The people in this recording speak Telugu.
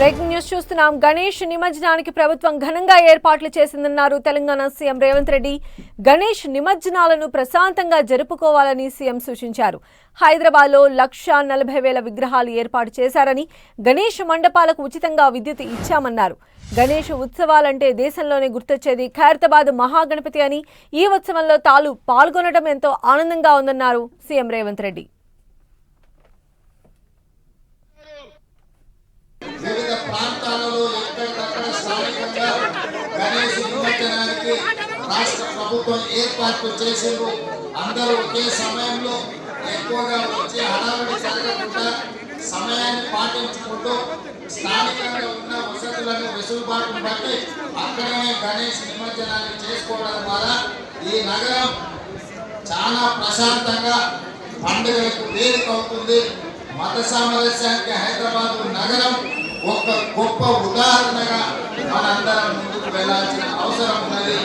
బ్రేకింగ్ న్యూస్ చూస్తున్నాం. గణేష్ నిమజ్జనానికి ప్రభుత్వం ఘనంగా ఏర్పాట్లు చేసిందన్నారు తెలంగాణ సీఎం రేవంత్ రెడ్డి. గణేష్ నిమజ్జనాలను ప్రశాంతంగా జరుపుకోవాలని సీఎం సూచించారు. హైదరాబాద్ లో 1,40,000 విగ్రహాలు ఏర్పాటు చేశారని, గణేష్ మండపాలకు ఉచితంగా విద్యుత్ ఇచ్చామన్నారు. గణేష్ ఉత్సవాలంటే దేశంలోనే గుర్తొచ్చేది ఖైరతాబాద్ మహాగణపతి అని, ఈ ఉత్సవంలో తాను పాల్గొనడం ఎంతో ఆనందంగా ఉందన్నారు సీఎం రేవంత్ రెడ్డి. వివిధ ప్రాంతాలలో ఎక్కడికక్కడ స్థానికంగా గణేష్ నిమజ్జనానికి రాష్ట్ర ప్రభుత్వం ఏర్పాట్లు చేసిండ్రు. అందరూ ఒకే సమయంలో ఎక్కువగా వచ్చే హడావిడి జరగకుండా సమయాన్ని పాటించుకుంటూ స్థానికంగా ఉన్న వసతులను వెసులుబాటును బట్టి అక్కడనే గణేష్ నిమజ్జనాన్ని చేసుకోవడం ద్వారా ఈ నగరం చాలా ప్రశాంతంగా పండుగలకు వేదిక అవుతుంది. మత సామరస్యానికి హైదరాబాద్ నగరం ఒక గొప్ప ఉదాహరణగా మనందరం ముందుకు వెళ్లాల్సిన అవసరం ఉన్నది.